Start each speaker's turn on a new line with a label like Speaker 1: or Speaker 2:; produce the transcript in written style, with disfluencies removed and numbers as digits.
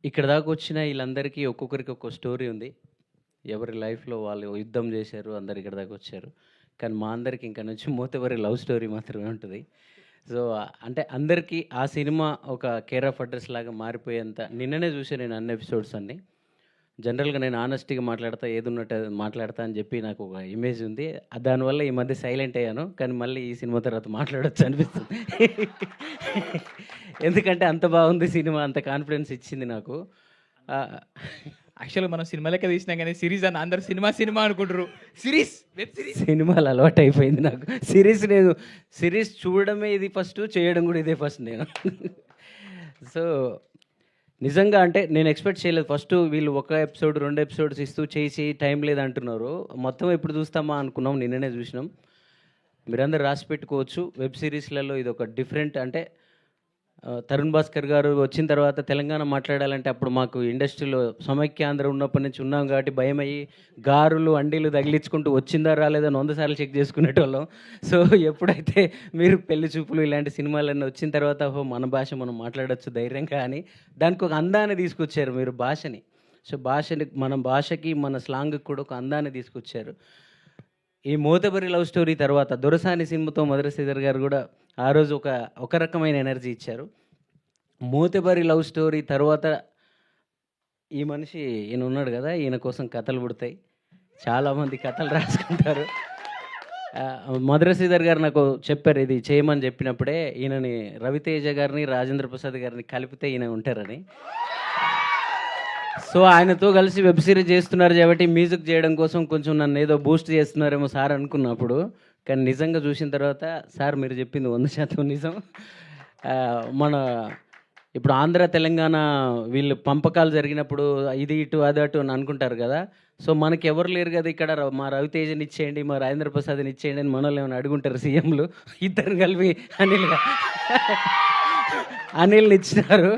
Speaker 1: ఇక్కడ దాకా వచ్చిన వీళ్ళందరికీ ఒక్కొక్కరికి ఒక్కో స్టోరీ ఉంది. ఎవరి లైఫ్‌లో వాళ్ళు యుద్ధం చేశారు. అందరూ ఇక్కడి దాకా వచ్చారు. కానీ మా అందరికి ఇంక నుంచి మూతబరి లవ్ స్టోరీ మాత్రమే ఉంటది. సో, అంటే అందరికీ ఆ సినిమా ఒక కేర్ ఆఫ్ అడ్రెస్ లాగా మారిపోయేంత నిన్ననే చూసా నేను అన్ని ఎపిసోడ్స్ అన్నీ. జనరల్‌గా నేను హానెస్ట్‌గా మాట్లాడతా, ఏదున్నట్టు అది మాట్లాడతా అని చెప్పి నాకు ఒక ఇమేజ్ ఉంది. దానివల్ల ఈ మధ్య సైలెంట్ అయ్యాను. కానీ మళ్ళీ ఈ సినిమా తర్వాత మాట్లాడొచ్చు అనిపిస్తుంది. ఎందుకంటే అంత బాగుంది సినిమా. అంత కాన్ఫిడెన్స్ ఇచ్చింది నాకు. ఆహ్,
Speaker 2: యాక్చువల్‌గా మనం సినిమా లెక్క తీసినాం గానీ, సిరీస్ అని అందరూ సినిమా, సినిమా అనుకుంటుర్రు. Series, web series.
Speaker 1: సినిమాలు అలవాటయిపోయింది నాకు. సిరీస్ చూడడమే ఇది ఫస్ట్, చేయడం కూడా ఇదే ఫస్ట్ నేను. సో, నిజంగా అంటే నేను ఎక్స్‌పెక్ట్ చేయలేదు. ఫస్ట్ వీళ్ళు ఒక ఎపిసోడ్, 2 ఎపిసోడ్స్ ఇస్తూ చేసి టైం లేదంటున్నారు. మొత్తం ఎప్పుడు చూస్తామా అనుకున్నాం. నిన్ననే చూసినాం. మీరందరూ రాసి పెట్టుకోవచ్చు. వెబ్ సిరీస్‌లలో ఇదొక డిఫరెంట్ అంటే తరుణ్ భాస్కర్ గారు వచ్చిన తర్వాత తెలంగాణ మాట్లాడాలంటే అప్పుడు మాకు ఇండస్ట్రీలో సమైక్యాంధ్ర ఉన్నప్పటి నుంచి ఉన్నాం కాబట్టి భయమయ్యి గారులు, అండీలు తగిలించుకుంటూ వచ్చిందా రాలేదా అని 100 సార్లు చెక్ చేసుకునేటోళ్ళం. సో, ఎప్పుడైతే మీరు పెళ్లి చూపులు ఇలాంటి సినిమాలన్నీ వచ్చిన తర్వాత ఓహో! మన భాష మనం మాట్లాడొచ్చు ధైర్యంగా అని దానికి ఒక అందాన్ని తీసుకొచ్చారు మీరు భాషని. సో, మన భాషకి, మన స్లాంగ్‌కి కూడా ఒక అందాన్ని తీసుకొచ్చారు. ఈ 'మోతబరి లవ్ స్టోరీ' తర్వాత 'దొరసాని' సినిమాతో మధుర శ్రీధర్ గారు కూడా ఆ రోజు ఒక రకమైన ఎనర్జీ ఇచ్చారు. 'మోతబరి లవ్ స్టోరీ' తర్వాత ఈ మనిషి ఈయన ఉన్నాడు కదా! ఈయన కోసం కథలు పుడతాయి. చాలామంది కథలు రాసుకుంటారు. మధుర శ్రీధర్ గారు నాకు చెప్పారు ఇది చేయమని చెప్పినప్పుడే ఈయనని రవితేజ గారిని, రాజేంద్ర ప్రసాద్ గారిని కలిపితే ఈయన ఉంటారని. సో, ఆయనతో కలిసి వెబ్ సిరీస్ చేస్తున్నారు కాబట్టి మ్యూజిక్ చేయడం కోసం కొంచెం నన్ను ఏదో బూస్ట్ చేస్తున్నారేమో సార్ అనుకున్నప్పుడు. కానీ నిజంగా చూసిన తర్వాత సార్ మీరు చెప్పింది 100% నిజం. మన ఇప్పుడు ఆంధ్ర, తెలంగాణ వీళ్ళు పంపకాలు జరిగినప్పుడు ఇది ఇటు, అది అటు అని అనుకుంటారు కదా! సో, మనకెవరు లేరు కదా ఇక్కడ మా రవితేజని ఇచ్చేయండి, మా రాజేంద్ర ప్రసాద్‌ని ఇచ్చేయండి అని మనోళ్ళు ఏమైనా అడుగుంటారు సీఎంలు. ఇద్దరిని కలిపి అనిల్‌ని ఇచ్చినారు.